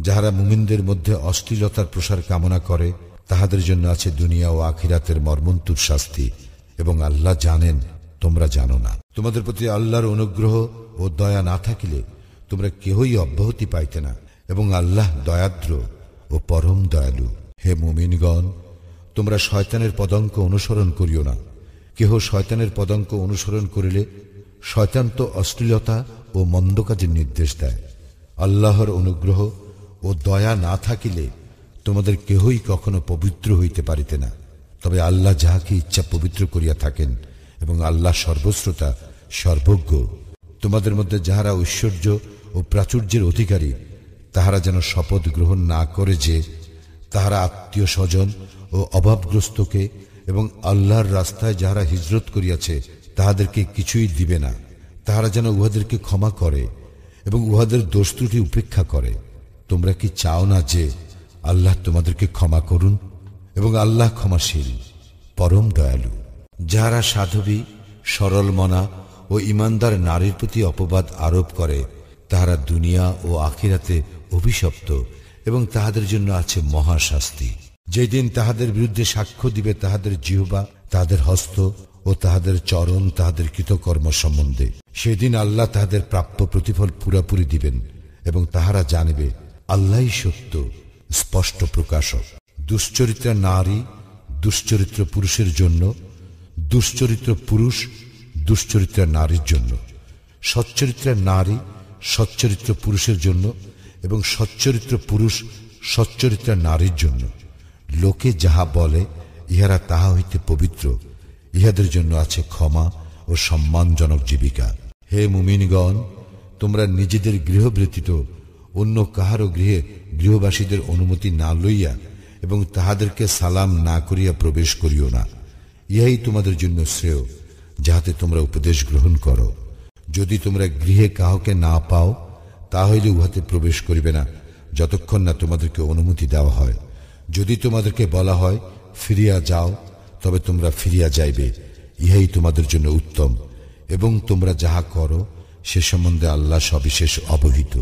যাহারা মুমিনদের মধ্যে অশ্লীলতার প্রসার কামনা করে তাহাদের জন্য আছে দুনিয়া ও আখিরাতের মর্মন্তুদ শাস্তি, এবং আল্লাহ জানেন তোমরা জানো না। তোমাদের প্রতি আল্লাহর অনুগ্রহ ও দয়া না থাকিলে তোমরা কেহই অব্যাহতি পাইতে না, এবং আল্লাহ দয়াদ্র ও পরম দয়ালু। হে মুমিনগণ, তোমরা শয়তানের পদাঙ্ক অনুসরণ করিও না। কেহ শয়তানের পদাঙ্ক অনুসরণ করিলে শয়তান তো অশ্লীলতা ও মন্দ কাজের নির্দেশ দেয়। আল্লাহর অনুগ্রহ ও দয়া না থাকিলে তোমাদের কেহই কখনো পবিত্র হইতে পারিতে না। তবে আল্লাহ যাহাকে ইচ্ছা পবিত্র করিয়া থাকেন, এবং আল্লাহ সর্বশ্রোতা সর্বজ্ঞ। তোমাদের মধ্যে যাহারা ঐশ্বর্য ও প্রাচুর্যের অধিকারী তাহারা যেন শপথ গ্রহণ না করে যে তাহারা আত্মীয় স্বজন ও অভাবগ্রস্তকে এবং আল্লাহর রাস্তায় যাহারা হিজরত করিয়াছে তাহাদেরকে কিছুই দিবে না। তাহারা যেন উহাদেরকে ক্ষমা করে এবং উহাদের দোষ ত্রুটি উপেক্ষা করে। তোমরা কি চাও না যে আল্লাহ তোমাদেরকে ক্ষমা করুন? এবং আল্লাহ ক্ষমাশীল, পরম দয়ালু। যাহারা সাধবী, সরল মনা ও ইমানদার নারীর প্রতি অপবাদ আরোপ করে তাহারা দুনিয়া ও আখিরাতে অভিশপ্ত, এবং তাহাদের জন্য আছে মহাশাস্তি। যেদিন তাহাদের বিরুদ্ধে সাক্ষ্য দিবে তাহাদের জিহ্বা, তাহাদের হস্ত ও তাহাদের চরণ তাহাদের কৃতকর্ম সম্বন্ধে, সেদিন আল্লাহ তাহাদের প্রাপ্য প্রতিফল পুরাপুরি দিবেন, এবং তাহারা জানিবে আল্লাহই সত্য, স্পষ্ট প্রকাশক। দুশ্চরিত্রা নারী দুশ্চরিত্র পুরুষের জন্য, দুশ্চরিত্র পুরুষ দুশ্চরিত্রা নারীর জন্য, সচ্চরিত্রা নারী সচ্চরিত্র পুরুষের জন্য, এবং সচ্চরিত্র পুরুষ সচ্চরিত্রা নারীর জন্য। লোকে যাহা বলে ইহারা তাহা হইতে পবিত্র, ইহাদের জন্য আছে ক্ষমা ও সম্মানজনক জীবিকা। হে মুমিনগণ, তোমরা নিজেদের গৃহ ব্যতীত অন্য কাহারও গৃহে গৃহবাসীদের অনুমতি না লইয়া এবং তাহাদেরকে সালাম না করিয়া প্রবেশ করিও না। ইহাই তোমাদের জন্য শ্রেয়, যাহাতে তোমরা উপদেশ গ্রহণ করো। যদি তোমরা গৃহে কাহকে না পাও তাহলে উহাতে প্রবেশ করিবে না যতক্ষণ না তোমাদেরকে অনুমতি দেওয়া হয়। যদি তোমাদেরকে বলা হয় ফিরিয়া যাও, তবে তোমরা ফিরিয়া যাইবে, ইহাই তোমাদের জন্য উত্তম, এবং তোমরা যাহা করো সে সম্বন্ধে আল্লাহ সবিশেষ অবহিত।